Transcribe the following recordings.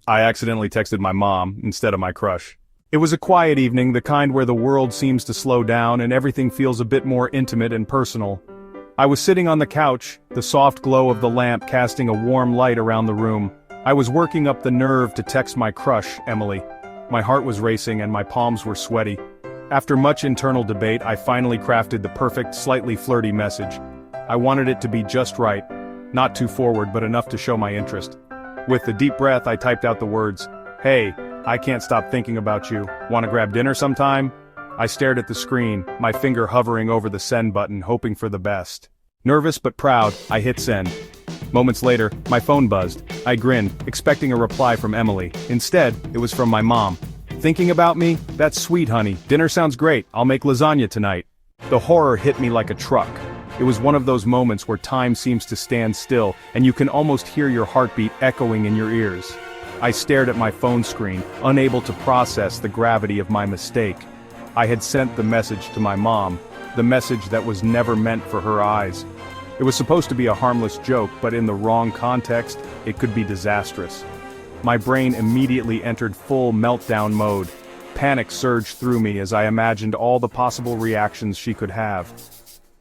I accidentally texted my mom instead of my crush. It was a quiet evening, the kind where the world seems to slow down and everything feels a bit more intimate and personal. I was sitting on the couch, the soft glow of the lamp casting a warm light around the room. I was working up the nerve to text my crush, Emily. My heart was racing and my palms were sweaty. After much internal debate, I finally crafted the perfect, slightly flirty message. I wanted it to be just right, not too forward but enough to show my interest. With a deep breath, I typed out the words, "Hey, I can't stop thinking about you. Wanna grab dinner sometime?" I stared at the screen, my finger hovering over the send button, hoping for the best. Nervous but proud, I hit send. Moments later, my phone buzzed. I grinned, expecting a reply from Emily. Instead, it was from my mom. "Thinking about me? That's sweet, honey. Dinner sounds great. I'll make lasagna tonight." The horror hit me like a truck. It was one of those moments where time seems to stand still, and you can almost hear your heartbeat echoing in your ears. I stared at my phone screen, unable to process the gravity of my mistake. I had sent the message to my mom, the message that was never meant for her eyes. It was supposed to be a harmless joke, but in the wrong context, it could be disastrous. My brain immediately entered full meltdown mode. Panic surged through me as I imagined all the possible reactions she could have.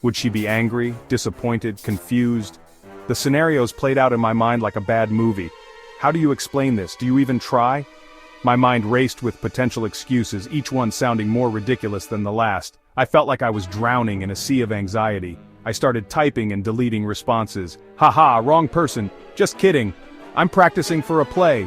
Would she be angry, disappointed, confused? The scenarios played out in my mind like a bad movie. How do you explain this? Do you even try? My mind raced with potential excuses, each one sounding more ridiculous than the last. I felt like I was drowning in a sea of anxiety. I started typing and deleting responses. "Haha, wrong person. Just kidding. I'm practicing for a play."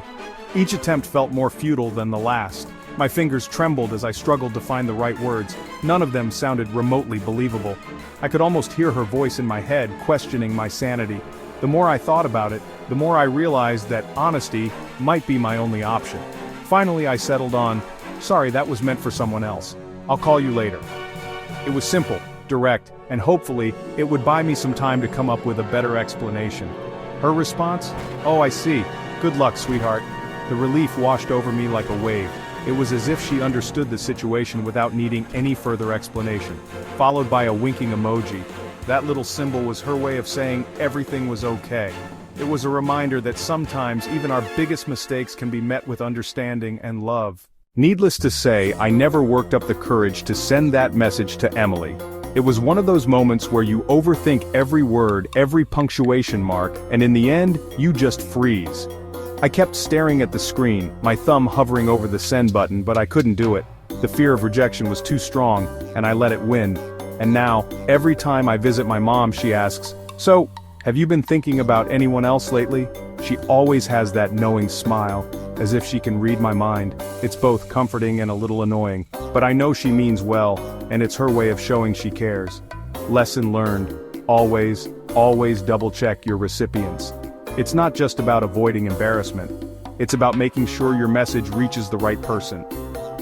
Each attempt felt more futile than the last. My fingers trembled as I struggled to find the right words. None of them sounded remotely believable. I could almost hear her voice in my head, questioning my sanity. The more I thought about it, the more I realized that honesty might be my only option. Finally, I settled on, "Sorry, that was meant for someone else. I'll call you later." It was simple, direct, and hopefully, it would buy me some time to come up with a better explanation. Her response? "Oh, I see. Good luck, sweetheart." The relief washed over me like a wave. It was as if she understood the situation without needing any further explanation. Followed by a winking emoji. That little symbol was her way of saying everything was okay. It was a reminder that sometimes even our biggest mistakes can be met with understanding and love. Needless to say, I never worked up the courage to send that message to Emily. It was one of those moments where you overthink every word, every punctuation mark, and in the end, you just freeze. I kept staring at the screen, my thumb hovering over the send button, but I couldn't do it. The fear of rejection was too strong, and I let it win. And now, every time I visit my mom, she asks, "So, have you been thinking about anyone else lately?" She always has that knowing smile, as if she can read my mind. It's both comforting and a little annoying, but I know she means well, and it's her way of showing she cares. Lesson learned. Always, always double-check your recipients. It's not just about avoiding embarrassment. It's about making sure your message reaches the right person.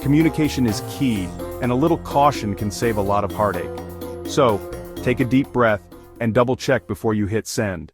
Communication is key, and a little caution can save a lot of heartache. So, take a deep breath, and double-check before you hit send.